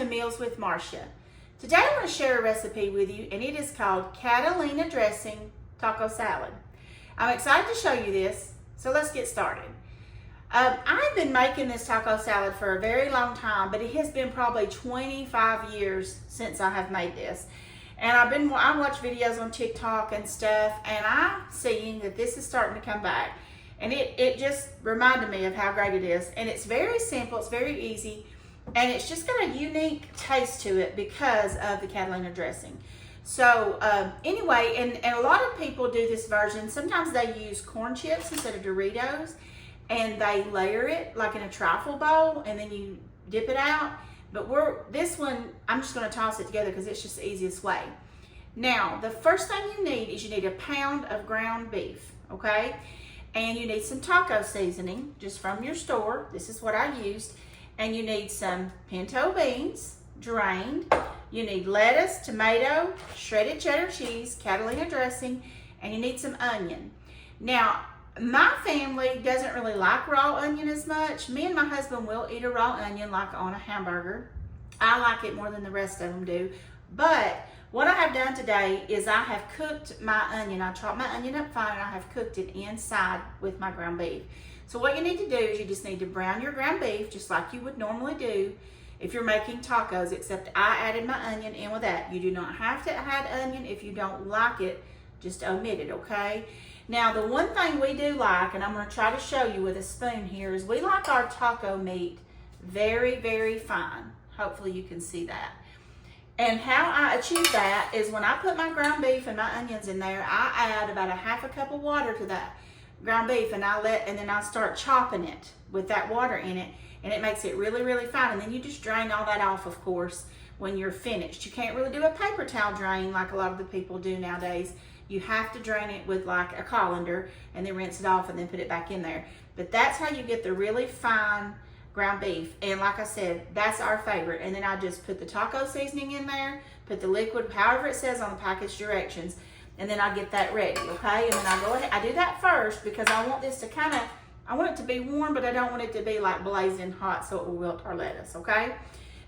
Meals with Marcia. Today I want to share a recipe with you, and it is called Catalina dressing taco salad. I'm excited to show you this, so let's get started. I've been making this taco salad for a very long time, but it has been probably 25 years since I have made this. And I watch videos on TikTok and stuff, and I'm seeing that this is starting to come back. And it just reminded me of how great it is. And it's very simple, it's very easy, and it's just got a unique taste to it because of the Catalina dressing. So anyway, and a lot of people do this version. Sometimes they use corn chips instead of Doritos, and they layer it like in a trifle bowl, and then you dip it out. But this one, I'm just gonna toss it together because it's just the easiest way. Now, the first thing you need is you need a pound of ground beef, okay? And you need some taco seasoning just from your store. This is what I used. And you need some pinto beans, drained. You need lettuce, tomato, shredded cheddar cheese, Catalina dressing, and you need some onion. Now, my family doesn't really like raw onion as much. Me and my husband will eat a raw onion like on a hamburger. I like it more than the rest of them do. But what I have done today is I have cooked my onion. I chopped my onion up fine and I have cooked it inside with my ground beef. So what you need to do is you just need to brown your ground beef just like you would normally do if you're making tacos, except I added my onion in with that. You do not have to add onion if you don't like it. Just omit it, okay? Now, the one thing we do like, and I'm going to try to show you with a spoon here, is we like our taco meat very, very fine. Hopefully you can see that. And how I achieve that is when I put my ground beef and my onions in there, I add about a half a cup of water to that ground beef, and then I start chopping it with that water in it, and it makes it really, really fine. And then you just drain all that off, of course, when you're finished. You can't really do a paper towel drain like a lot of the people do nowadays. You have to drain it with like a colander and then rinse it off and then put it back in there. But that's how you get the really fine ground beef. And like I said, that's our favorite. And then I just put the taco seasoning in there, put the liquid, however it says on the package directions, and then I get that ready, okay? And then I go ahead, I do that first because I want this to I want it to be warm, but I don't want it to be like blazing hot so it will wilt our lettuce, okay?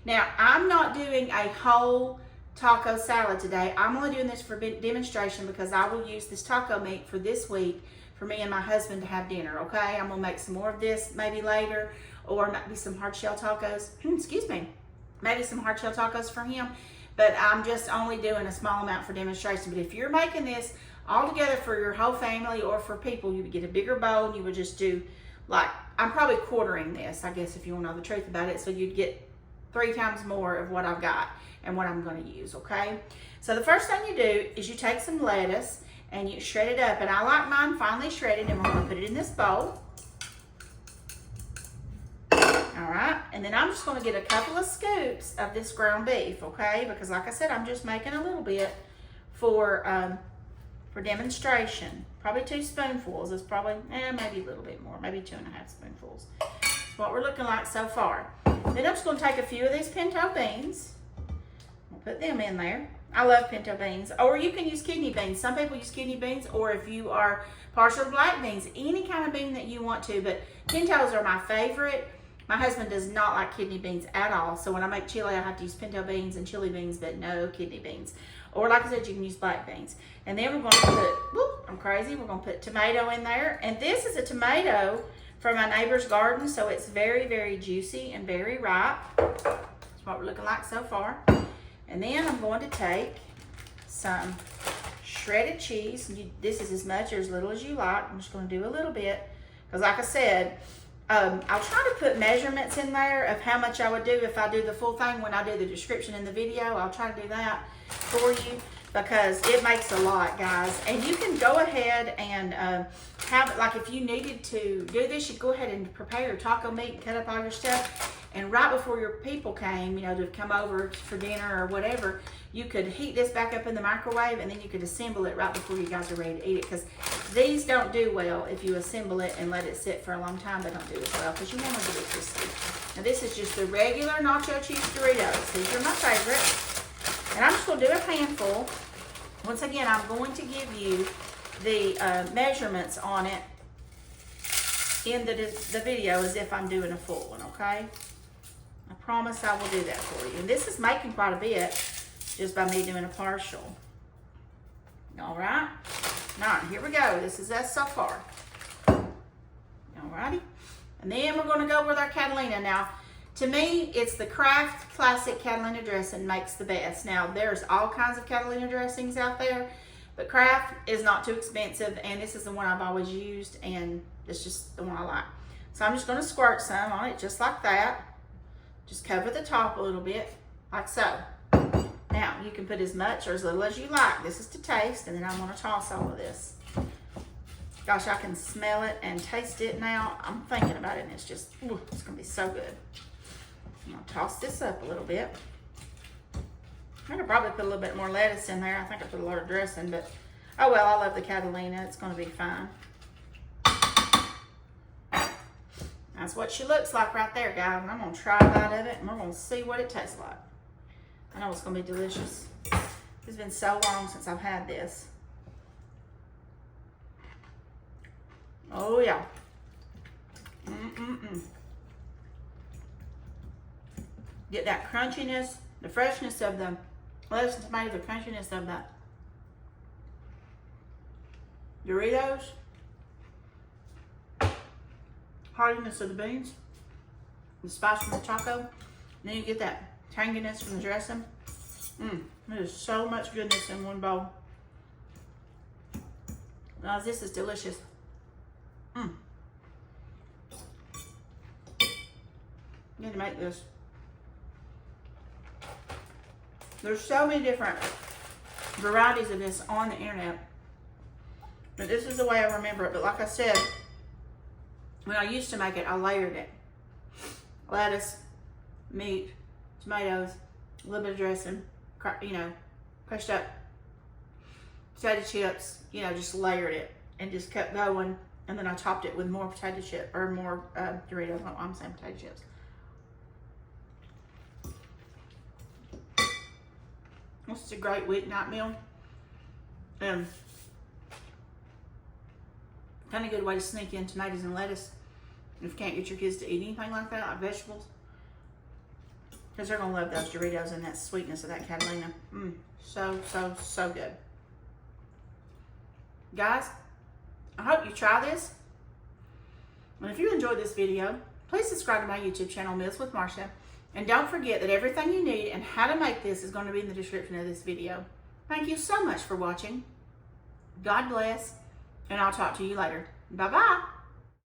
Now, I'm not doing a whole taco salad today. I'm only doing this for demonstration because I will use this taco meat for this week for me and my husband to have dinner, okay? I'm gonna make some more of this maybe later, or maybe some hard shell tacos, excuse me, maybe some hard shell tacos for him, but I'm just only doing a small amount for demonstration. But if you're making this all together for your whole family or for people, you would get a bigger bowl and you would just do like, I'm probably quartering this, I guess, if you want to know the truth about it, so you'd get 3 times more of what I've got and what I'm going to use, okay? So the first thing you do is you take some lettuce and you shred it up, and I like mine finely shredded, and we're going to put it in this bowl. All right, and then I'm just going to get a couple of scoops of this ground beef, okay? Because like I said, I'm just making a little bit for demonstration. Probably 2 spoonfuls is probably, maybe a little bit more, maybe 2.5 spoonfuls. That's what we're looking like so far. Then I'm just going to take a few of these pinto beans. I'll put them in there. I love pinto beans. Or you can use kidney beans. Some people use kidney beans, or if you are partial to black beans, any kind of bean that you want to. But pintos are my favorite. My husband does not like kidney beans at all. So when I make chili, I have to use pinto beans and chili beans, but no kidney beans. Or like I said, you can use black beans. And then we're going to put, whoop, I'm crazy, we're going to put tomato in there. And this is a tomato from my neighbor's garden, so it's very, very juicy and very ripe. That's what we're looking like so far. And then I'm going to take some shredded cheese. This is as much or as little as you like. I'm just going to do a little bit, because like I said, I'll try to put measurements in there of how much I would do if I do the full thing when I do the description in the video. I'll try to do that for you because it makes a lot, guys. And you can go ahead and have, like if you needed to do this, you go ahead and prepare your taco meat and cut up all your stuff. And right before your people came, you know, to come over for dinner or whatever, you could heat this back up in the microwave, and then you could assemble it right before you guys are ready to eat it. Because these don't do well if you assemble it and let it sit for a long time. They don't do as well because you want to get it crispy. Now this is just the regular nacho cheese Doritos. These are my favorite. And I'm just going to do a handful. Once again, I'm going to give you the measurements on it in the video as if I'm doing a full one, okay? I promise I will do that for you. And this is making quite a bit just by me doing a partial. All right. All right, here we go. This is us so far. All righty. And then we're going to go with our Catalina. Now, to me, it's the Kraft Classic Catalina dressing makes the best. Now, there's all kinds of Catalina dressings out there, but Kraft is not too expensive, and this is the one I've always used, and it's just the one I like. So I'm just going to squirt some on it, just like that. Just cover the top a little bit, like so. Now, you can put as much or as little as you like. This is to taste, and then I'm going to toss all of this. Gosh, I can smell it and taste it now. I'm thinking about it, and it's just, ooh, it's going to be so good. I'm going to toss this up a little bit. I could probably put a little bit more lettuce in there. I think I put a lot of dressing, but oh well, I love the Catalina. It's going to be fine. That's what she looks like right there, guys. And I'm going to try a bite of it, and we're going to see what it tastes like. I know it's going to be delicious. It's been so long since I've had this. Oh, yeah. Get that crunchiness, the freshness of the lettuce and tomato, the crunchiness of that Doritos, heartiness of the beans, the spice from the choco, and then you get that tanginess from the dressing. There's so much goodness in one bowl. Guys, this is delicious. Need to make this. There's so many different varieties of this on the internet, but this is the way I remember it. But like I said, when I used to make it, I layered it. Lettuce, meat, tomatoes, a little bit of dressing, you know, crushed up potato chips, you know, just layered it and just kept going. And then I topped it with more potato chip or more Doritos. Oh, I'm saying potato chips. This is a great weeknight meal. Kind of good way to sneak in tomatoes and lettuce if you can't get your kids to eat anything like that, like vegetables. Because they're going to love those Doritos and that sweetness of that Catalina. So, so, so good. Guys, I hope you try this. And if you enjoyed this video, please subscribe to my YouTube channel, Meals with Marsha. And don't forget that everything you need and how to make this is going to be in the description of this video. Thank you so much for watching. God bless, and I'll talk to you later. Bye-bye.